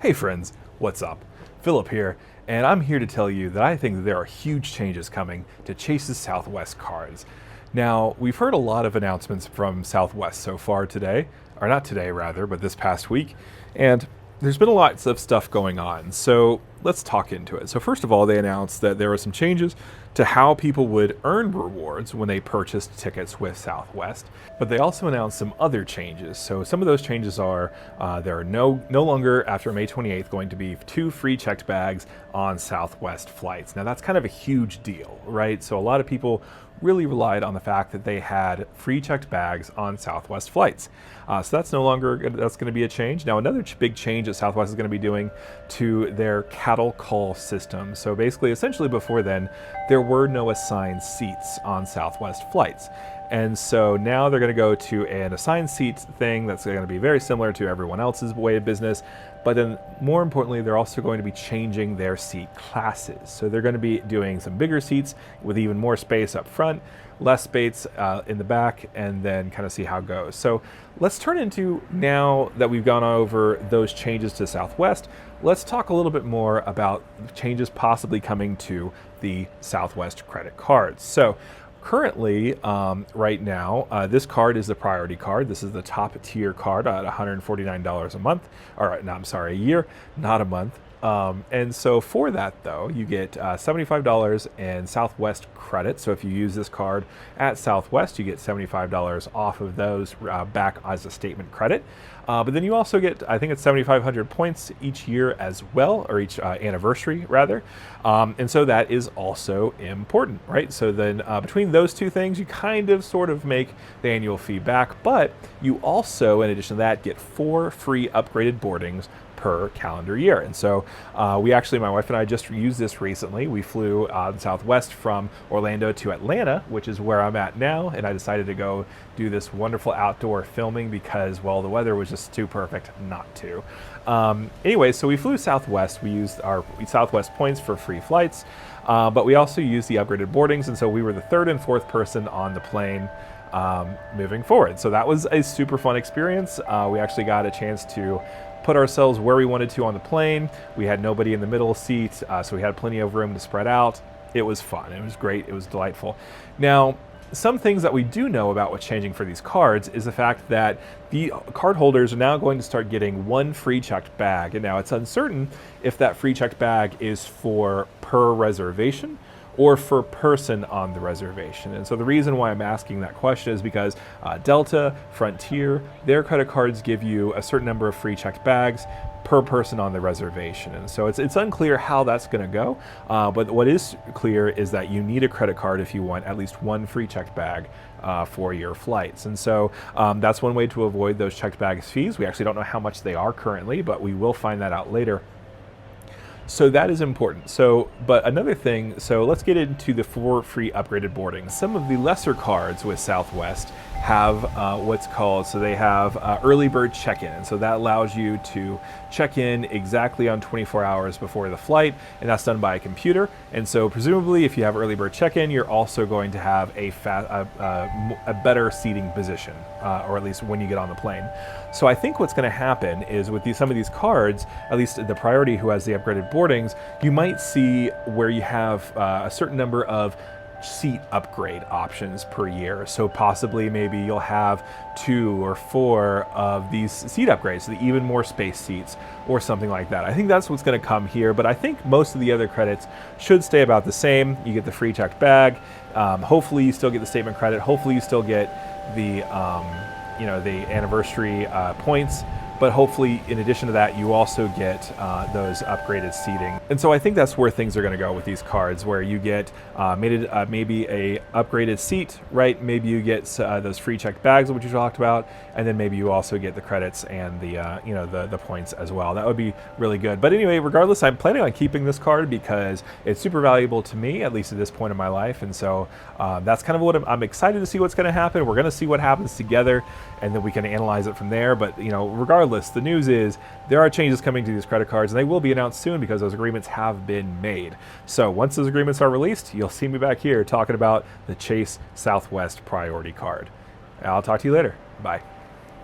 Hey friends, what's up? Philip here, and I'm here to tell you that I think there are huge changes coming to Chase's Southwest cards. Now, we've heard a lot of announcements from Southwest so far today, or not today rather, but this past week, and there's been lots of stuff going on, so let's talk into it. So first of all, they announced that there were some changes to how people would earn rewards when they purchased tickets with Southwest, but they also announced some other changes. So some of those changes are there are no longer after May 28th going to be 2 free checked bags on Southwest flights. Now that's kind of a huge deal, right? So a lot of people really relied on the fact that they had free checked bags on Southwest flights. So that's no longer, that's going to be a change. Now another big change that Southwest is going to be doing to their cattle call system. So basically, essentially before then, there were no assigned seats on Southwest flights. And so now they're going to go to an assigned seats thing that's going to be very similar to everyone else's way of business. But then more importantly, they're also going to be changing their seat classes. So they're going to be doing some bigger seats with even more space up front, less space in the back, and then kind of see how it goes. So let's turn into, now that we've gone over those changes to Southwest, let's talk a little bit more about changes possibly coming to the Southwest credit cards. So currently, right now, this card is the priority card. This is the top tier card at $149 a month, or no, I'm sorry, a year, not a month. And so for that though, you get $75 in Southwest credit. So if you use this card at Southwest, you get $75 off of those back as a statement credit. But then you also get, I think it's 7,500 points each year as well, or each anniversary rather. And so that is also important, right? So then between those two things, you kind of sort of make the annual fee back, but you also, in addition to that, get 4 free upgraded boardings per calendar year. And so we actually, my wife and I just used this recently. We flew Southwest from Orlando to Atlanta, which is where I'm at now. And I decided to go do this wonderful outdoor filming because, well, the weather was just too perfect not to. Anyway, so we flew Southwest. We used our Southwest points for free flights, but we also used the upgraded boardings. And so we were the 3rd and 4th person on the plane moving forward. So that was a super fun experience. We actually got a chance to put ourselves where we wanted to on the plane. We had nobody in the middle seat, so we had plenty of room to spread out. It was fun. It was great. It was delightful. Now, some things that we do know about what's changing for these cards is the fact that the card holders are now going to start getting 1 free checked bag. And now it's uncertain if that free checked bag is for per reservation or for person on the reservation. And so the reason why I'm asking that question is because Delta, Frontier, their credit cards give you a certain number of free checked bags per person on the reservation. And so it's unclear how that's gonna go, but what is clear is that you need a credit card if you want at least 1 free checked bag for your flights. And so that's one way to avoid those checked bags fees. We actually don't know how much they are currently, but we will find that out later. So that is important. So, but another thing, so let's get into the 4 free upgraded boardings. Some of the lesser cards with Southwest have what's called, so they have early bird check-in. And so that allows you to check in exactly on 24 hours before the flight, and that's done by a computer. And so presumably if you have early bird check-in, you're also going to have a better seating position, or at least when you get on the plane. So I think what's gonna happen is with some of these cards, at least the priority who has the upgraded boardings, you might see where you have a certain number of seat upgrade options per year. So possibly maybe you'll have 2 or 4 of these seat upgrades, so the even more space seats or something like that. I think that's what's going to come here, but I think most of the other credits should stay about the same. You get the free checked bag. Hopefully you still get the statement credit. Hopefully you still get the the anniversary points. But hopefully, in addition to that, you also get those upgraded seating. And so I think that's where things are going to go with these cards, where you get maybe a upgraded seat, right? Maybe you get those free checked bags, which you talked about, and then maybe you also get the credits and the points as well. That would be really good. But anyway, regardless, I'm planning on keeping this card because it's super valuable to me, at least at this point in my life. And so that's kind of what I'm excited to see what's going to happen. We're going to see what happens together, and then we can analyze it from there. But regardless, the news is there are changes coming to these credit cards, and they will be announced soon because those agreements have been made. So once those agreements are released, you'll see me back here talking about the Chase Southwest Priority Card. I'll talk to you later. Bye.